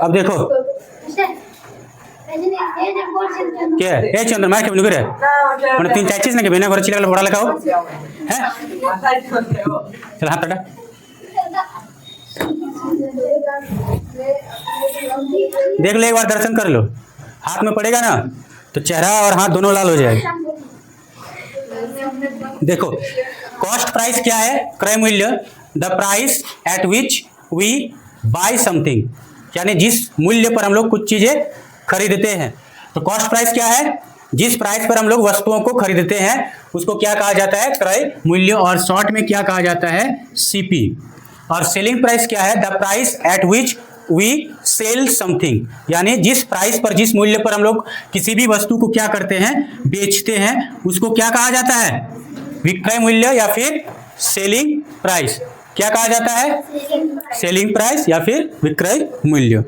अब देखो क्या है ए चंद्रमा के बनुगरे मन तीन चार चीज ना के बिना घर चिल्ला बड़ा लगाओ हैं चल हाथ हटा देख ले एक बार दर्शन कर लो हाथ में पड़ेगा ना तो चेहरा और हाथ दोनों लाल हो जाएगा। देखो कॉस्ट प्राइस क्या है? क्रय मूल्य the price at which we buy something, यानी जिस मूल्य पर हम लोग कुछ चीजें खरीदते हैं। तो कॉस्ट प्राइस क्या है? जिस प्राइस पर हम लोग वस्तुओं को खरीदते हैं उसको क्या कहा जाता है? क्रय मूल्य, और शॉर्ट में क्या कहा जाता है? सीपी। और सेलिंग प्राइस क्या है? The price at which we sell something, यानी जिस प्राइस पर, जिस मूल्य पर हम लोग किसी भी वस्तु को क्या करते हैं? बेचते हैं, उसको क्या कहा जाता है? विक्रय मूल्य या फिर सेलिंग प्राइस। क्या कहा जाता है? सेलिंग प्राइस या फिर विक्रय मूल्य।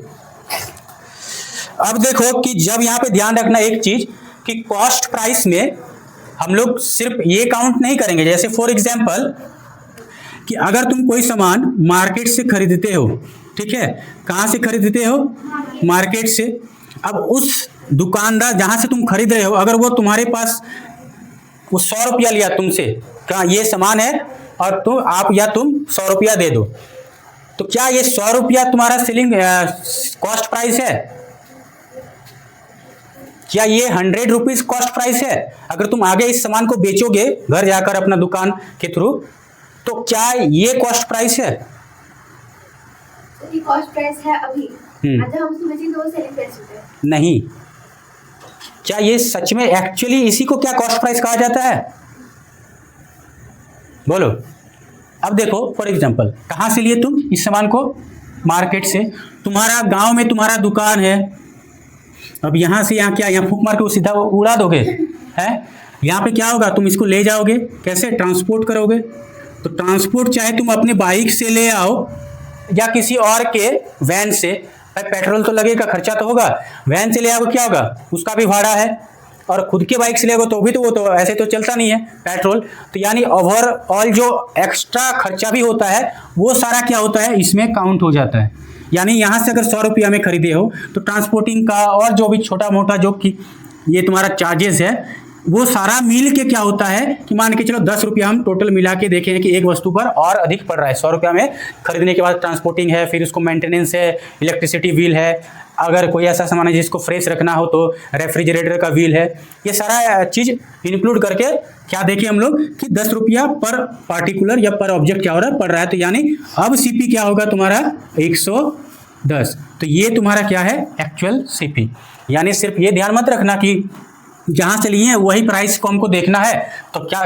अब देखो कि जब यहां पे ध्यान रखना एक चीज कि कॉस्ट प्राइस में हम लोग सिर्फ ये काउंट नहीं करेंगे। जैसे फॉर एग्जांपल कि अगर तुम कोई सामान मार्केट से खरीदते हो, ठीक है, कहां से खरीदते हो? मार्केट से। अब उस दुकानदार जहां से तुम खरीद रहे हो, अगर वो तुम्हारे पास वो 100 रुपया लिया तुमसे, कहा ये सामान है और तुम 100 रुपया दे दो, तो क्या ये 100 रुपया तुम्हारा सेलिंग कॉस्ट प्राइस है? क्या ये 100 रुपीज कॉस्ट प्राइस है? अगर तुम आगे इस सामान को बेचोगे घर जाकर अपना दुकान के थ्रू, तो क्या ये कॉस्ट प्राइस है? कॉस्ट प्राइस है अभी, अगर हम उसको बेचेंगे तो वो सेलिंग प्राइस होता है। नहीं, क्या ये सच में एक्चुअली इसी को क्या कॉस्ट प्राइस कहा जाता है? बोलो। अब देखो फॉर एग्जांपल, कहां से लिए तुम इस सामान को? मार्केट से। तुम्हारा गांव में तुम्हारा दुकान है, अब यहां से यहाँ क्या, यहाँ फूंक मार के वो सीधा उड़ा दोगे? है, यहाँ पे क्या होगा? तुम इसको ले जाओगे, कैसे? ट्रांसपोर्ट करोगे। तो ट्रांसपोर्ट चाहे तुम अपने बाइक से ले आओ या किसी और के वैन से, पेट्रोल तो लगेगा, खर्चा तो होगा। वैन से ले आओगे क्या होगा? उसका भी भाड़ा है। और खुद के बाइक से ले आओगे तो भी तो वो तो ऐसे तो चलता नहीं है पेट्रोल। तो यानी ओवरऑल जो एक्स्ट्रा खर्चा भी होता है वो सारा क्या होता है? इसमें काउंट हो जाता है। यानी यहाँ से अगर 100 रुपया में खरीदे हो तो ट्रांसपोर्टिंग का और जो भी छोटा मोटा जो कि ये तुम्हारा चार्जेस है वो सारा मिल के क्या होता है कि मान के चलो 10 रुपया हम टोटल मिला के देखें कि एक वस्तु पर और अधिक पड़ रहा है। 100 रुपया में खरीदने के बाद ट्रांसपोर्टिंग है, फिर उसको मेंटेनेंस है, इलेक्ट्रिसिटी बिल है, अगर कोई ऐसा सामान है जिसको फ्रेश रखना हो तो रेफ्रिजरेटर का बिल है। ये सारा चीज़ इंक्लूड करके क्या देखें हम लोग कि 10 रुपया पर पार्टिकुलर या पर ऑब्जेक्ट क्या हो रहा है? पड़ रहा है। तो यानी अब सीपी क्या होगा तुम्हारा? 110। तो ये तुम्हारा क्या है? Actual CP. यानी सिर्फ ये ध्यान मत रखना कि जहाँ से लिए हैं वही प्राइस को हमको देखना है। तो क्या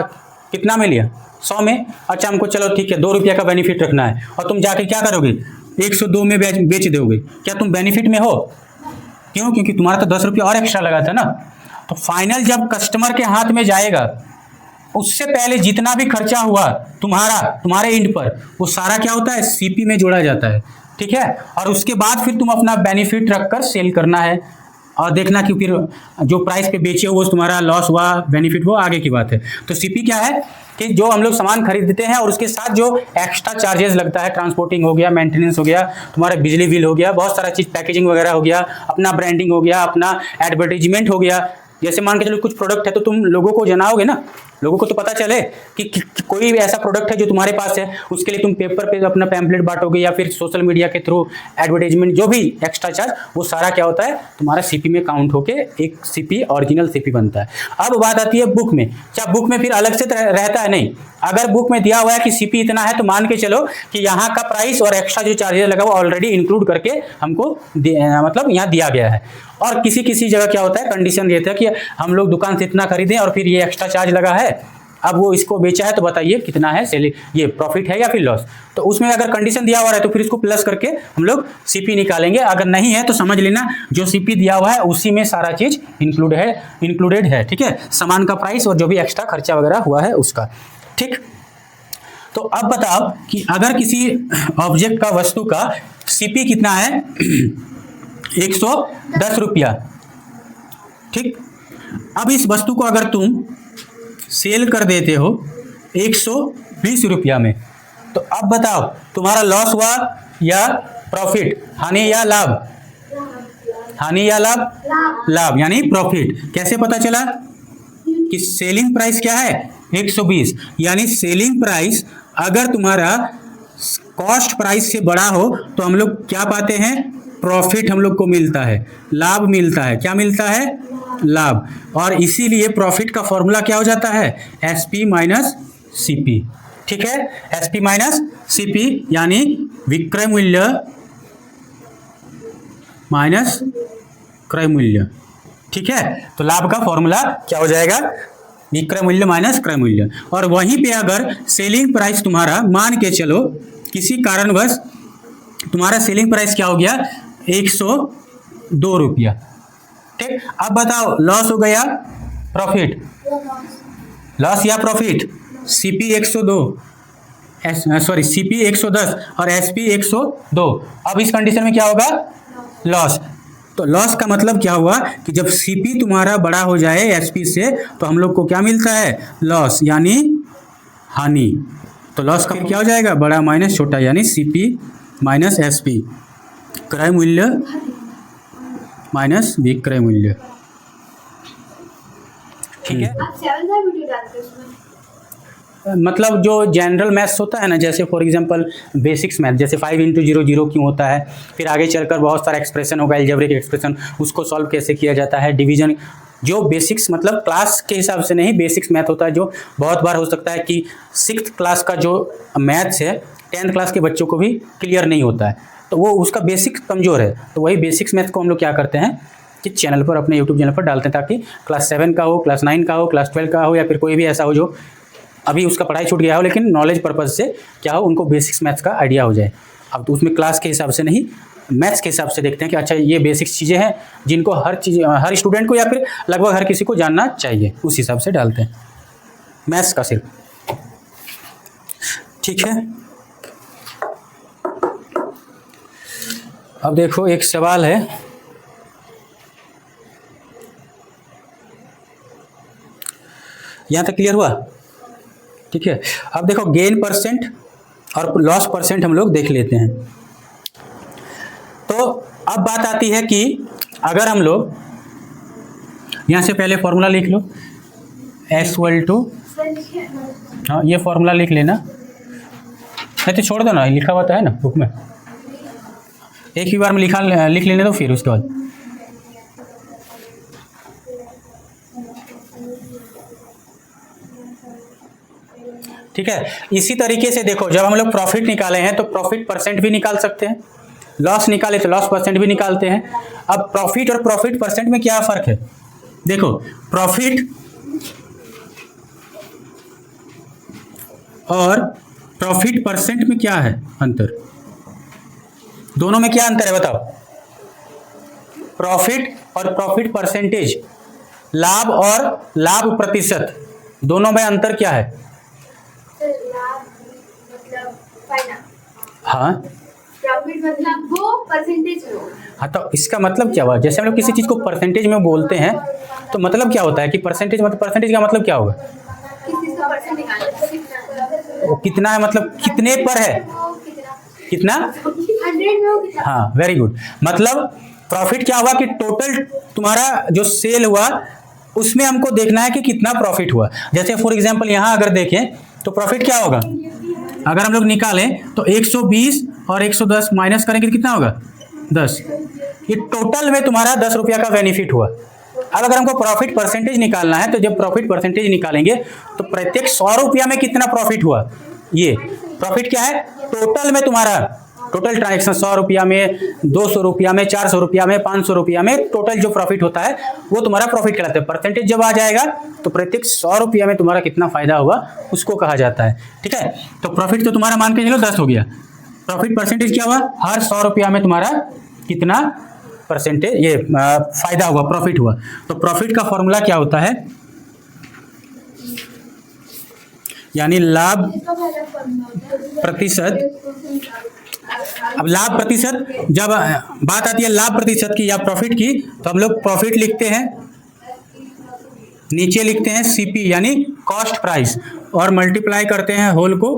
कितना में लिया? 100 में। अच्छा हमको चलो ठीक है 2 रुपया का बेनिफिट रखना है, और तुम जाके क्या करोगे? 102 में बेच दोगे। क्या तुम बेनिफिट में हो? क्यों? क्योंकि तुम्हारा तो 10 रुपया और एक्स्ट्रा लगा था ना। तो फाइनल जब कस्टमर के हाथ में जाएगा उससे पहले जितना भी खर्चा हुआ तुम्हारे एंड पर, वो सारा क्या होता है? सीपी में जोड़ा जाता है। ठीक है, और उसके बाद फिर तुम अपना बेनिफिट रखकर सेल करना है और देखना कि फिर जो प्राइस पे बेचे हो वो तुम्हारा लॉस हुआ, बेनिफिट हुआ, आगे की बात है। तो सीपी क्या है कि जो हम लोग सामान खरीदते हैं और उसके साथ जो एक्स्ट्रा चार्जेस लगता है, ट्रांसपोर्टिंग हो गया, मेंटेनेंस हो गया, तुम्हारा बिजली बिल हो गया, बहुत सारा चीज़, पैकेजिंग वगैरह हो गया, अपना ब्रांडिंग हो गया, अपना एडवर्टीजमेंट हो गया। जैसे मान के चलो कुछ प्रोडक्ट है तो तुम लोगों को जनाओगे ना, लोगों को तो पता चले कि कोई भी ऐसा प्रोडक्ट है जो तुम्हारे पास है, उसके लिए तुम पेपर पे अपना पैम्पलेट बांटोगे या फिर सोशल मीडिया के थ्रू एडवर्टाइजमेंट, जो भी एक्स्ट्रा चार्ज, वो सारा क्या होता है? तुम्हारा सीपी में काउंट होके एक सीपी, ओरिजिनल सीपी बनता है। अब बात आती है बुक में। क्या बुक में फिर अलग से रहता है? नहीं। अगर बुक में दिया हुआ है कि सीपी इतना है तो मान के चलो कि यहाँ का प्राइस और एक्स्ट्रा जो चार्जेस लगा वो ऑलरेडी इंक्लूड करके हमको मतलब यहाँ दिया गया है। और किसी किसी जगह क्या होता है, कंडीशन रहता है कि हम लोग दुकान से इतना खरीदें और फिर ये एक्स्ट्रा चार्ज लगा है, अब वो इसको बेचा है तो बताइए कितना है सेल, ये प्रॉफिट है या फिर लॉस। तो उसमें अगर कंडीशन दिया हुआ है तो फिर इसको प्लस करके हम लोग सीपी निकालेंगे। अगर नहीं है तो समझ लेना जो सीपी दिया हुआ है उसी में सारा चीज इंक्लूडेड है। ठीक है, सामान का प्राइस और जो भी एक्स्ट्रा खर्चा वगैरह हुआ है उसका। ठीक, तो अब बताओ कि अगर किसी ऑब्जेक्ट का, वस्तु का सीपी कितना है? 110 रुपया। ठीक, अब इस वस्तु को अगर तुम सेल कर देते हो 120 रुपया में, तो अब बताओ तुम्हारा लॉस हुआ या प्रॉफिट, हानि या लाभ? हानि या लाभ? लाभ। लाभ यानी प्रॉफिट। कैसे पता चला कि सेलिंग प्राइस क्या है 120, यानी सेलिंग प्राइस अगर तुम्हारा कॉस्ट प्राइस से बड़ा हो तो हम लोग क्या पाते हैं? प्रॉफिट हम लोग को मिलता है, लाभ मिलता है। क्या मिलता है? लाभ। और इसीलिए प्रॉफिट का फॉर्मूला क्या हो जाता है? SP minus CP. ठीक है, एसपी माइनस सीपी यानी विक्रय मूल्य माइनस क्रय मूल्य। ठीक है, तो लाभ का फॉर्मूला क्या हो जाएगा? विक्रय मूल्य माइनस क्रय मूल्य। और वहीं पे अगर सेलिंग प्राइस तुम्हारा, मान के चलो किसी कारणवश तुम्हारा सेलिंग प्राइस क्या हो गया? 102 रुपया। ठीक, अब बताओ लॉस हो गया प्रॉफिट? लॉस या प्रॉफिट? सीपी 102, सॉरी सीपी 110 और एसपी 102। अब इस कंडीशन में क्या होगा? लॉस। तो लॉस का मतलब क्या हुआ कि जब सीपी तुम्हारा बड़ा हो जाए एसपी से तो हम लोग को क्या मिलता है? लॉस यानी हानि। तो लॉस का क्या हो जाएगा? बड़ा माइनस छोटा यानी सीपी माइनस एसपी, क्रय मूल्य माइनस विक्रय मूल्य। ठीक है, आप 7 का वीडियो डालते हो उसमें? मतलब जो जनरल मैथ्स होता है ना, जैसे फॉर एग्जांपल बेसिक्स मैथ, जैसे 5 × 0 0 क्यों होता है, फिर आगे चलकर बहुत सारा एक्सप्रेशन होगा, एल्जेब्रिक एक्सप्रेशन, उसको सॉल्व कैसे किया जाता है, डिवीजन, जो बेसिक्स मतलब क्लास के हिसाब से नहीं, बेसिक्स मैथ होता है जो बहुत बार हो सकता है कि 6th क्लास का जो मैथ्स है 10th क्लास के बच्चों को भी क्लियर नहीं होता है, तो वो उसका बेसिक कमज़ोर है। तो वही बेसिक्स मैथ को हम लोग क्या करते हैं कि चैनल पर, अपने यूट्यूब चैनल पर डालते हैं, ताकि क्लास 7 का हो, क्लास 9 का हो, क्लास 12 का हो, या फिर कोई भी ऐसा हो जो अभी उसका पढ़ाई छूट गया हो लेकिन नॉलेज पर्पज़ से क्या हो, उनको बेसिक्स मैथ्स का आइडिया हो जाए। अब तो उसमें क्लास के हिसाब से नहीं, मैथ्स के हिसाब से देखते हैं कि अच्छा ये बेसिक्स चीज़ें हैं जिनको हर स्टूडेंट को या फिर लगभग हर किसी को जानना चाहिए, उस हिसाब से डालते हैं मैथ्स का सिर्फ। ठीक है, अब देखो एक सवाल है, यहाँ तक क्लियर हुआ? ठीक है, अब देखो गेन परसेंट और लॉस परसेंट हम लोग देख लेते हैं। तो अब बात आती है कि अगर हम लोग यहाँ से पहले फॉर्मूला लिख लो, S=, हाँ ये फॉर्मूला लिख लेना, नहीं तो छोड़ दो ना, लिखा हुआ तो है ना बुक में, एक ही बार में लिख लेने दो, फिर उसके बाद ठीक है। इसी तरीके से देखो, जब हम लोग प्रॉफिट निकाले हैं तो प्रॉफिट परसेंट भी निकाल सकते हैं, लॉस निकाले तो लॉस परसेंट भी निकालते हैं। अब प्रॉफिट और प्रॉफिट परसेंट में क्या फ़र्क है? देखो प्रॉफिट और प्रॉफिट परसेंट में क्या है अंतर, दोनों में क्या अंतर है बताओ? प्रॉफिट और प्रॉफिट परसेंटेज, लाभ और लाभ प्रतिशत, दोनों में अंतर क्या है? लाभ मतलब फायदा, हाँ प्रॉफिट मतलब वो परसेंटेज लो। हाँ, तो इसका मतलब क्या हुआ? जैसे हम लोग किसी चीज़ को परसेंटेज में बोलते हैं तो मतलब क्या होता है कि परसेंटेज, मतलब परसेंटेज का मतलब क्या होगा? किस चीज का परसेंट निकालना है, कितना वो कितना है, मतलब कितने पर है, कितना? 100 में हो कितना? हाँ वेरी गुड। मतलब प्रॉफिट क्या हुआ कि टोटल तुम्हारा जो सेल हुआ उसमें हमको देखना है कि कितना प्रॉफिट हुआ। जैसे फॉर एग्जांपल यहाँ अगर देखें तो प्रॉफिट क्या होगा, अगर हम लोग निकालें तो 120 और 110 माइनस करेंगे तो कितना होगा? 10। ये टोटल में तुम्हारा 10 रुपया का बेनिफिट हुआ। अब अगर हमको प्रॉफिट परसेंटेज निकालना है तो जब प्रॉफिट परसेंटेज निकालेंगे तो प्रत्येक 100 रुपया में कितना प्रॉफिट हुआ, ये प्रॉफिट क्या है टोटल में, तुम्हारा टोटल ट्रांजेक्शन 100 रुपया में, 200 रुपया में, 400 रुपया में, 500 रुपया में, टोटल जो प्रॉफिट होता है वो तुम्हारा प्रॉफिट कहलाता है। परसेंटेज जब आ जाएगा तो प्रत्येक 100 रुपया में तुम्हारा कितना फायदा हुआ उसको कहा जाता है। ठीक है, तो प्रॉफिट तो तुम्हारा मान के चलो 10 हो गया, प्रॉफिट परसेंटेज क्या हुआ, हर 100 रुपया में तुम्हारा कितना परसेंटेज ये फायदा हुआ, प्रॉफिट हुआ। तो प्रॉफिट का फॉर्मूला क्या होता है, यानी लाभ प्रतिशत। अब लाभ प्रतिशत, जब बात आती है लाभ प्रतिशत की या प्रॉफिट की, तो हम लोग प्रॉफिट लिखते हैं, नीचे लिखते हैं सीपी यानी कॉस्ट प्राइस, और मल्टीप्लाई करते हैं होल को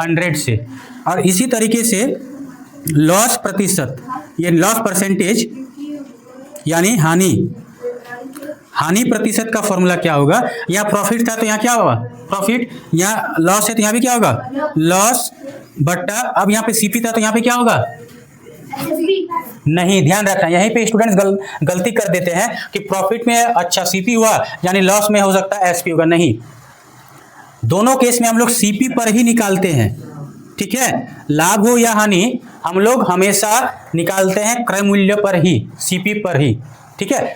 100 से। और इसी तरीके से लॉस प्रतिशत, ये लॉस परसेंटेज यानी हानि। हानि प्रतिशत का फॉर्मूला क्या होगा? यहाँ प्रॉफिट था तो यहाँ क्या होगा? प्रॉफिट। यहाँ लॉस है तो यहाँ पे क्या होगा? लॉस बट्टा, अब यहाँ पे सीपी था तो यहाँ पे क्या होगा? नहीं, ध्यान रखना, यहीं पे स्टूडेंट्स गलती कर देते हैं कि प्रॉफिट में अच्छा सीपी हुआ यानी लॉस में हो सकता है एसपी होगा। नहीं, दोनों केस में हम लोग सीपी पर ही निकालते हैं, ठीक है। लाभ हो या हानि हम लोग हमेशा निकालते हैं क्रय मूल्य पर ही, सीपी पर ही, ठीक है।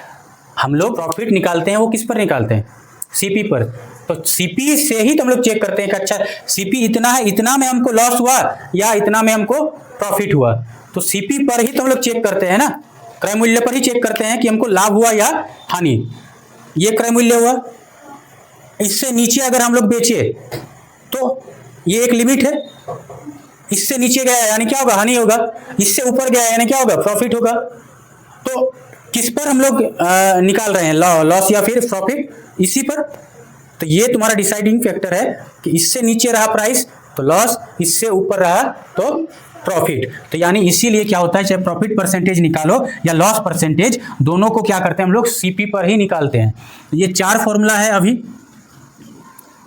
हम लोग प्रॉफिट निकालते हैं वो किस पर निकालते हैं? सीपी पर। तो सीपी से ही तो हम लोग चेक करते हैं कि अच्छा सीपी इतना है, इतना में हमको लॉस हुआ या इतना में हमको प्रॉफिट हुआ। तो सीपी पर ही तो हम लोग चेक करते हैं ना, क्रय मूल्य पर ही चेक करते हैं कि हमको लाभ हुआ या हानि। ये क्रय मूल्य हुआ, इससे नीचे अगर हम लोग बेचे तो ये एक लिमिट है, इससे नीचे गया यानी क्या होगा? हानि होगा। इससे ऊपर गया यानी क्या होगा? प्रॉफिट होगा। तो किस पर हम लोग निकाल रहे हैं? लॉस या फिर प्रॉफिट? इसी पर। तो ये तुम्हारा डिसाइडिंग फैक्टर है कि इससे नीचे रहा प्राइस तो लॉस, इससे ऊपर रहा तो प्रॉफिट। तो यानी इसीलिए क्या होता है, चाहे प्रॉफिट परसेंटेज निकालो या लॉस परसेंटेज, दोनों को क्या करते हैं हम लोग? सीपी पर ही निकालते हैं। ये 4 फॉर्मूला है अभी,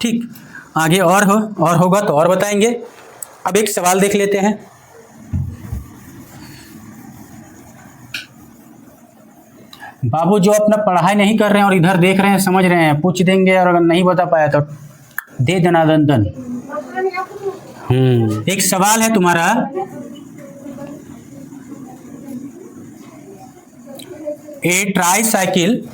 ठीक। आगे और होगा तो और बताएंगे। अब एक सवाल देख लेते हैं। बाबू जो अपना पढ़ाई नहीं कर रहे हैं और इधर देख रहे हैं, समझ रहे हैं, पूछ देंगे, और अगर नहीं बता पाया तो दे देना दन। एक सवाल है तुम्हारा, ए tricycle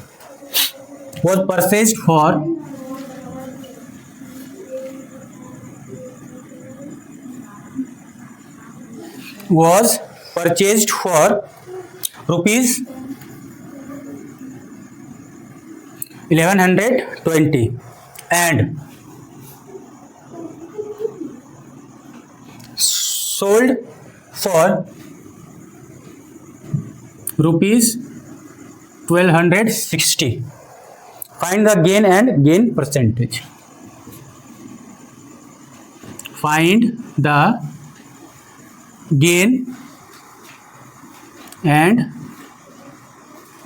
was purchased for rupees 1120 and sold for rupees 1260. Find the gain and gain percentage. Find the gain and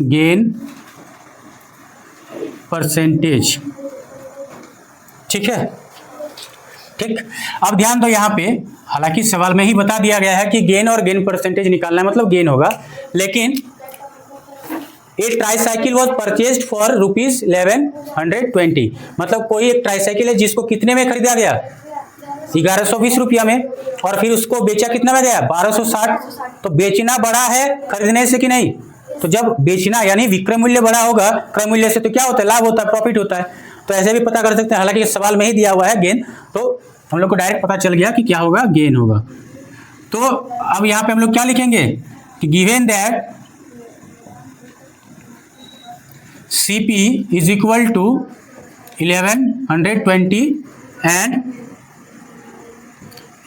gain percentage, ठीक है। ठीक, अब ध्यान दो यहाँ पे, हालांकि सवाल में ही बता दिया गया है कि गेन और गेन परसेंटेज निकालना है, मतलब गेन होगा, लेकिन a tricycle was purchased for rupees 1120, मतलब कोई एक ट्राईसाइकिल है जिसको कितने में खरीदा गया? 1120 रुपया में, और फिर उसको बेचा कितना में गया? 1260। तो बेचना बड़ा है खरीदने से कि नहीं? तो जब बेचना यानी विक्रय मूल्य बड़ा होगा क्रय मूल्य से तो क्या होता है? लाभ होता है, प्रॉफिट होता है। तो ऐसे भी पता कर सकते हैं, हालांकि इस सवाल में ही दिया हुआ है गेन, तो हम लोग को डायरेक्ट पता चल गया कि क्या होगा? गेन होगा। तो अब यहाँ पे हम लोग क्या लिखेंगे कि given that CP is equal to 1120 and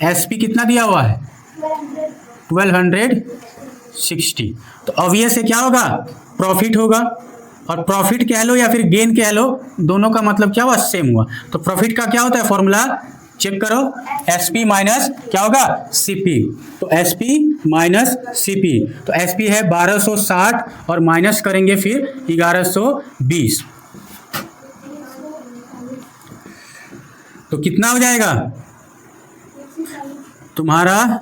SP कितना दिया हुआ है? 1260। तो ऑब्वियस है क्या होगा? प्रॉफिट होगा, और प्रॉफिट कह लो या फिर गेन कह लो, दोनों का मतलब क्या हुआ? सेम हुआ। तो प्रॉफिट का क्या होता है फॉर्मूला? चेक करो, एसपी माइनस क्या होगा? सीपी। तो एसपी माइनस सीपी, तो एसपी है 1260 और माइनस करेंगे फिर 1120, तो कितना हो जाएगा तुम्हारा?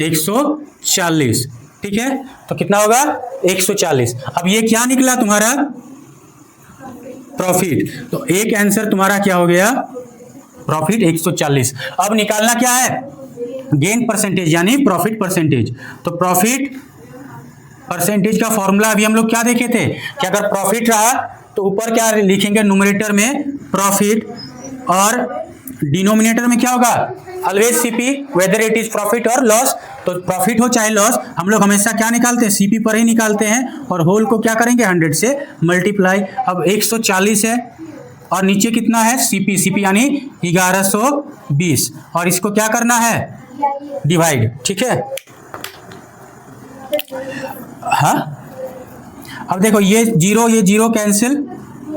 140, ठीक है। तो कितना होगा? 140। अब ये क्या निकला तुम्हारा? प्रॉफिट। तो एक आंसर तुम्हारा क्या हो गया? प्रॉफिट 140। अब निकालना क्या है? गेन परसेंटेज यानी प्रॉफिट परसेंटेज। तो प्रॉफिट परसेंटेज का फॉर्मूला अभी हम लोग क्या देखे थे कि अगर प्रॉफिट रहा तो ऊपर क्या लिखेंगे? न्यूमरेटर में प्रॉफिट, और डिनोमिनेटर में क्या होगा? Always CP, whether it is profit और लॉस। तो प्रॉफिट हो चाहे लॉस, हम लोग हमेशा क्या निकालते हैं? सीपी पर ही निकालते हैं, और होल को क्या करेंगे? 100 से मल्टीप्लाई। अब 140 है और नीचे कितना है? सीपी, सीपी यानी 1120, और इसको क्या करना है? डिवाइड, ठीक है। हाँ, अब देखो ये जीरो कैंसिल,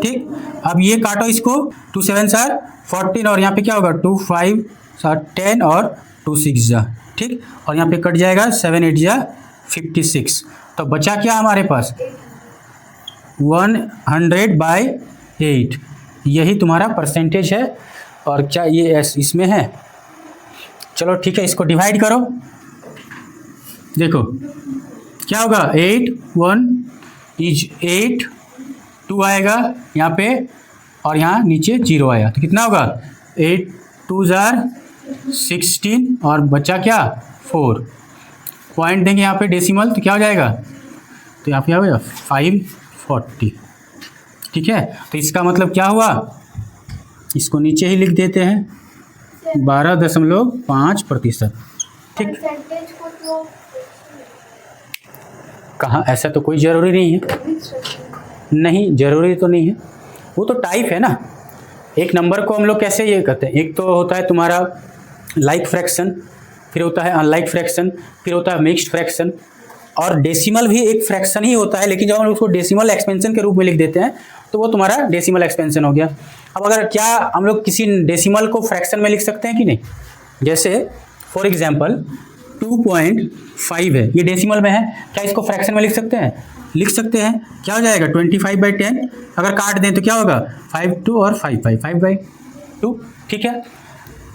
ठीक। अब ये काटो इसको, 2 7 14, और यहाँ पे क्या होगा? 2 5 10 और 2 6 जा, ठीक। और यहाँ पे कट जाएगा 7 8 जा 56। तो बचा क्या हमारे पास 100/8, यही तुम्हारा परसेंटेज है। और क्या ये एस इसमें है? चलो ठीक है, इसको डिवाइड करो, देखो क्या होगा 8 1 इज 8, 2 आएगा यहाँ पे और यहाँ नीचे 0 आया, तो कितना होगा 8 2 16 और बचा क्या 4। पॉइंट देंगे यहाँ पे डेसिमल, तो क्या हो जाएगा, तो यहाँ पे हो जाएगा 540। ठीक है, तो इसका मतलब क्या हुआ, इसको नीचे ही लिख देते हैं 12.5%। ठीक, परसेंटेज को तो कहाँ, ऐसा तो कोई ज़रूरी नहीं है, नहीं ज़रूरी तो नहीं है, वो तो टाइप है ना। एक नंबर को हम लोग कैसे ये करते हैं, एक तो होता है तुम्हारा लाइक फ्रैक्शन, फिर होता है अनलाइक फ्रैक्शन, फिर होता है मिक्स्ड फ्रैक्शन, और डेसिमल भी एक फ्रैक्शन ही होता है, लेकिन जब हम लोग उसको डेसिमल एक्सपेंशन के रूप में लिख देते हैं तो वो तुम्हारा डेसिमल एक्सपेंशन हो गया। अब अगर क्या हम लोग किसी डेसिमल को फ्रैक्शन में लिख सकते हैं कि नहीं, जैसे फॉर एग्जांपल 2.5 है, ये डेसिमल में है, क्या इसको फ्रैक्शन में लिख सकते हैं? लिख सकते हैं। क्या हो जाएगा 25/10, अगर काट दें तो क्या होगा 5 2 और 5/2। ठीक है,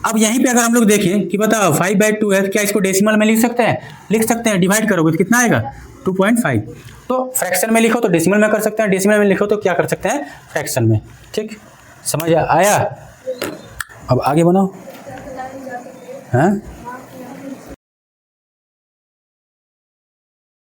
अब यहीं पे अगर हम लोग देखें कि बताओ 5/2 है, क्या इसको डेसिमल में लिख सकते हैं? लिख सकते हैं, डिवाइड करोगे तो कितना आएगा 2.5। तो फ्रैक्शन में लिखो तो डेसिमल में कर सकते हैं, डेसिमल में लिखो तो क्या कर सकते हैं, फ्रैक्शन में। ठीक, समझ आया? अब आगे बनाओ। हाँ